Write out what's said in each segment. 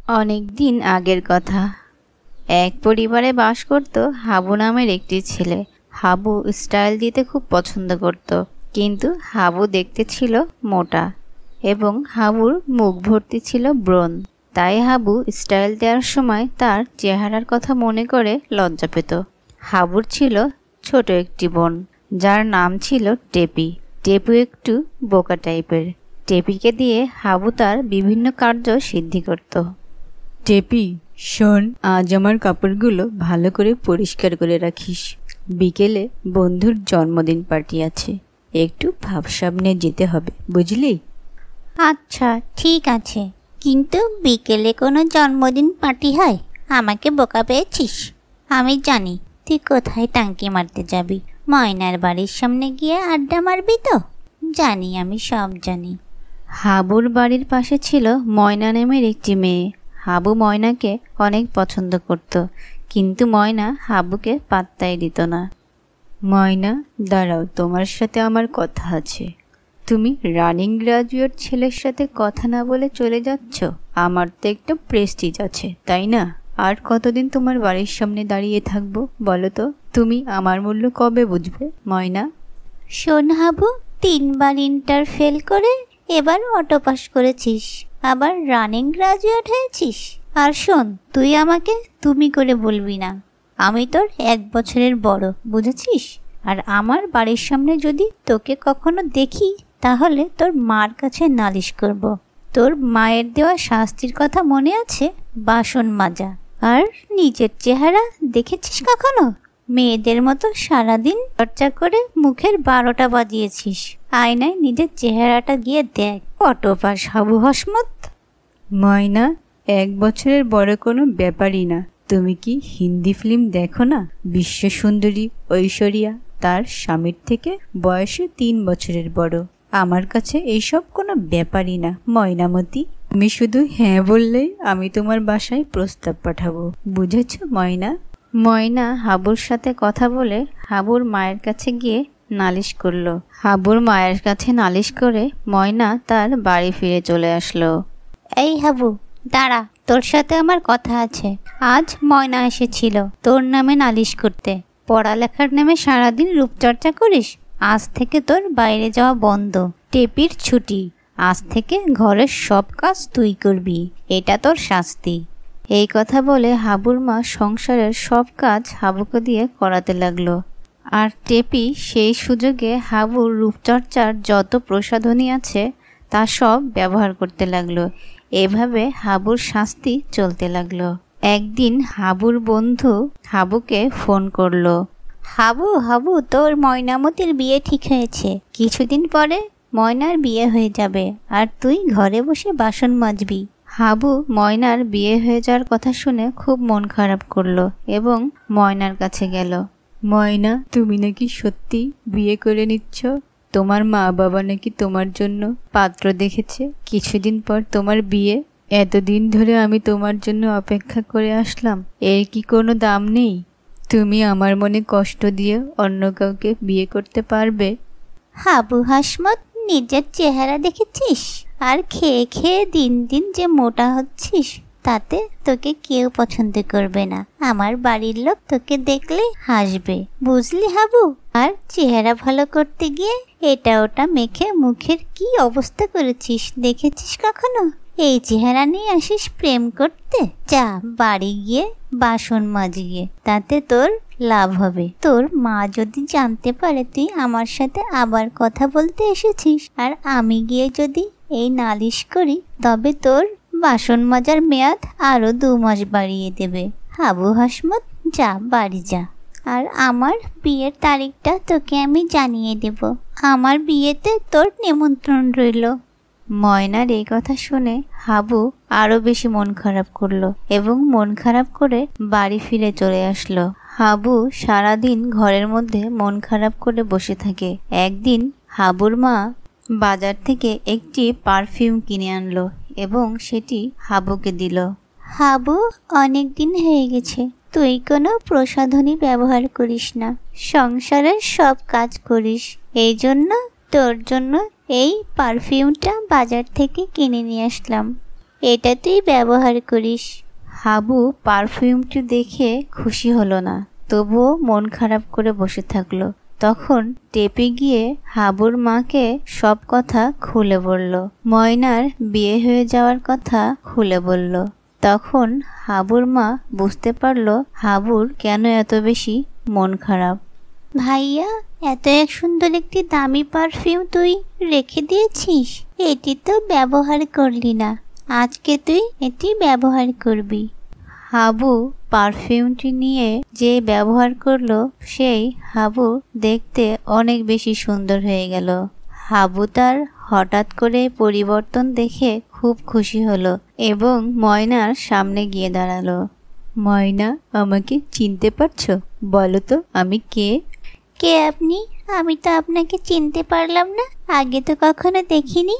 অনেক দিন আগের কথা। এক পরিবারে বাস করত হাবু নামের একটি ছেলে। হাবু স্টাইল দিতে খুব পছন্দ করত, কিন্তু হাবু দেখতে ছিল মোটা এবং হাবুর মুখ ভর্তি ছিল ব্রণ। তাই হাবু স্টাইল দেওয়ার সময় তার চেহারার কথা মনে করে লজ্জা পেত। হাবুর ছিল ছোট একটি বোন, যার নাম ছিল টেপি। টেপু একটু বোকা টাইপের। টেপিকে দিয়ে হাবু তার বিভিন্ন কার্য সিদ্ধি করত। টেপি, শোন, আজ আমার কাপড়গুলো ভালো করে পরিষ্কার করে রাখিস। বিকেলে বন্ধুর জন্মদিন পার্টি আছে, একটু ভাবসাব নিয়ে যেতে হবে, বুঝলি? আচ্ছা, ঠিক আছে, কিন্তু বিকেলে কোনো জন্মদিন পার্টি হয়? আমাকে বোকা পেয়েছিস? আমি জানি তুই কোথায় টাঙ্কি মারতে যাবি। ময়নার বাড়ির সামনে গিয়ে আড্ডা মারবি তো? জানি, আমি সব জানি। হাবুর বাড়ির পাশে ছিল ময়না নামের একটি মেয়ে। হাবু ময়নাকে অনেক পছন্দ করত, কিন্তু ময়না হাবুকে পাত্তাই দিত না। ময়না, দাঁড়াও, তোমার সাথে আমার কথা আছে। তুমি রানিং গ্রাজুয়েট ছেলের সাথে কথা না বলে চলে যাচ্ছ? আমার তো একটা প্রেস্টিজ আছে, তাই না? আর কতদিন তোমার বাড়ির সামনে দাঁড়িয়ে থাকবো বলো তো? তুমি আমার মূল্য কবে বুঝবে ময়না? শোন হাবু, 3বার ইন্টার ফেল করে এবার অটো পাস করেছিস, আবার রানিং গ্রাজুয়েট হয়েছিস। আর শোন, তুই আমাকে তুমি করে বলবি না। আমি তোর 1 বছরের বড়, বুঝেছিস? আর আমার বাড়ির সামনে যদি তোকে কখনো দেখি, তাহলে তোর মার কাছে নালিশ করব। তোর মায়ের দেওয়া শাস্তির কথা মনে আছে? বাসন মাজা। আর নিজের চেহারা দেখেছিস কখনো? মেয়েদের মতো সারাদিন চর্চা করে মুখের 12টা বাজিয়েছিস। আয়নায় নিজের চেহারাটা গিয়ে দেখ। অটো পাস হাবু হসমত। ময়না, 1 বছরের বড় কোনো ব্যাপারই না। তুমি কি হিন্দি ফিল্ম দেখো না? বিশ্ব সুন্দরী ঐশ্বরিয়া তার স্বামীর থেকে বয়সে 3 বছরের বড়। আমার কাছে এইসব কোনো ব্যাপারই না ময়নামতি। তুমি শুধু হ্যাঁ বললেই আমি তোমার বাসায় প্রস্তাব পাঠাবো, বুঝেছ ময়না? ময়না হাবুর সাথে কথা বলে হাবুর মায়ের কাছে গিয়ে নালিশ করলো। হাবুর মায়ের কাছে নালিশ করে ময়না তার বাড়ি ফিরে চলে আসলো। এই হাবু, দাঁড়া, তোর সাথে আমার কথা আছে। আজ ময়না এসেছিল তোর নামে নালিশ করতে। পড়ালেখার নামে সারাদিন রূপচর্চা করিস। আজ থেকে তোর বাইরে যাওয়া বন্ধ। টেপির ছুটি। আজ থেকে ঘরের সব কাজ তুই করবি, এটা তোর শাস্তি। এই কথা বলে হাবুর মা সংসারের সব কাজ হাবুকে দিয়ে করাতে লাগলো। আর টেপি সেই সুযোগে হাবুর রূপচর্চার যত প্রসাধনী আছে তা সব ব্যবহার করতে লাগলো। এভাবে হাবুর শাস্তি চলতে লাগলো। একদিন হাবুর বন্ধু হাবুকে ফোন করলো। হাবু হাবু, তোর ময়নামতির বিয়ে ঠিক হয়েছে। কিছুদিন পরে ময়নার বিয়ে হয়ে যাবে, আর তুই ঘরে বসে বাসন মাজবি। হাবু ময়নার বিয়ে হয়ে যাওয়ার কথা শুনে খুব মন খারাপ করলো এবং ময়নার কাছে গেল। ময়না, তুমি নাকি সত্যি বিয়ে করে নিচ্ছ? তোমার মা বাবা নাকি তোমার জন্য পাত্র দেখেছে। কিছুদিন পর তোমার বিয়ে। এতদিন ধরে আমি তোমার জন্য অপেক্ষা করে আসলাম, এর কি কোনো দাম নেই? তুমি আমার মনে কষ্ট দিয়ে অন্য কাউকে বিয়ে করতে পারবে? হাবু হাসমত, নিজের চেহারা দেখেছিস? আর খেয়ে খেয়ে দিন দিন যে মোটা হচ্ছিস, তাতে তোকে কেউ পছন্দ করবে না। আমার বাড়ির লোক তোকে দেখলে হাসবে, বুঝলি হাবু? আর চেহারা ভালো করতে গিয়ে এটা ওটা মেখে মুখের কি অবস্থা করেছিস, দেখেছিস কখনো? এই চেহারা নিয়ে আসিস প্রেম করতে? যা বাড়ি গিয়ে বাসন মাজিয়ে, তাতে তোর লাভ হবে। তোর মা যদি জানতে পারে তুই আমার সাথে আবার কথা বলতে এসেছিস, আর আমি গিয়ে যদি এই নালিশ করি, তবে তোর বাসন মাজার মেয়াদ আরো 2 মাস বাড়িয়ে দেবে। হাবু হাসমত, যা বাড়ি যা। আর আমার বিয়ের তারিখটা তোকে আমি জানিয়ে দেব। আমার বিয়েতে তোর নিমন্ত্রণ রইল। ময়নার এই কথা শুনে হাবু আরো বেশি মন খারাপ করলো এবং মন খারাপ করে বাড়ি ফিরে চলে আসলো। হাবু সারাদিন ঘরের মধ্যে মন খারাপ করে বসে থাকে। একদিন হাবুর মা বাজার থেকে একটি পারফিউম কিনে আনলো এবং সেটি হাবুকে দিল। হাবু, অনেক দিন হয়ে গেছে তুই কোনো প্রসাধনী ব্যবহার করিস না, সংসারের সব কাজ করিস। এই জন্য তোর জন্য এই পারফিউমটা বাজার থেকে কিনে নিয়ে আসলাম। এটা তুই ব্যবহার করিস। হাবু পারফিউমটি দেখে খুশি হলো না, তবুও মন খারাপ করে বসে থাকলো। তখন টেপে গিয়ে হাবুর মাকে সব কথা খুলে বলল, ময়নার বিয়ে হয়ে যাওয়ার কথা খুলে বলল। তখন হাবুর মা বুঝতে পারল হাবুর কেন এত বেশি মন খারাপ। ভাইয়া, এত এক সুন্দর একটি দামি পারফিউম তুই রেখে দিয়েছিস, এটি তো ব্যবহার করলি না, আজকে তুই এটি ব্যবহার করবি। হাবু পারফিউমটি নিয়ে যে ব্যবহার করলো, সেই হাবু দেখতে অনেক বেশি সুন্দর হয়ে গেল। হাবু তার হঠাৎ করে পরিবর্তন দেখে খুব খুশি হলো এবং ময়নার সামনে গিয়ে দাঁড়ালো। ময়না, আমাকে চিনতে পারছো? বলো তো আমি কে? কে আপনি? আমি তো আপনাকে চিনতে পারলাম না, আগে তো কখনো দেখিনি।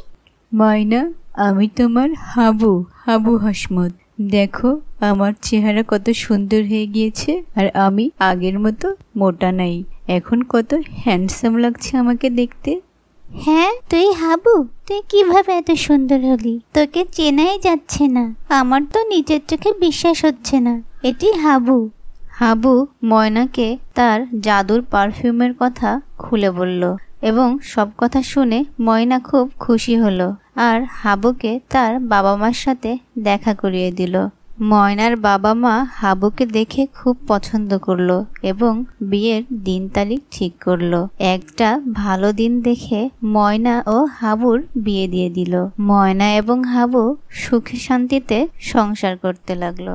ময়না, আমি তোমার হাবু, হাবু হাসমত। দেখো আমার চেহারা কত সুন্দর হয়ে গিয়েছে, আর আমি আগের মতো মোটা নাই। এখন কত হ্যান্ডসাম লাগছে আমাকে দেখতে। হ্যাঁ, তুই হাবু? তুই কিভাবে এত সুন্দর হলি? তোকে চেনাই যাচ্ছে না, আমার তো নিজের চোখে বিশ্বাস হচ্ছে না এটি হাবু। হাবু ময়নাকে তার জাদুর পারফিউমের কথা খুলে বলল এবং সব কথা শুনে ময়না খুব খুশি হলো আর হাবুকে তার বাবা মার সাথে দেখা করিয়ে দিল। ময়নার বাবা মা হাবুকে দেখে খুব পছন্দ করলো এবং বিয়ের দিন তারিখ ঠিক করলো। একটা ভালো দিন দেখে ময়না ও হাবুর বিয়ে দিয়ে দিল। ময়না এবং হাবু সুখে শান্তিতে সংসার করতে লাগলো।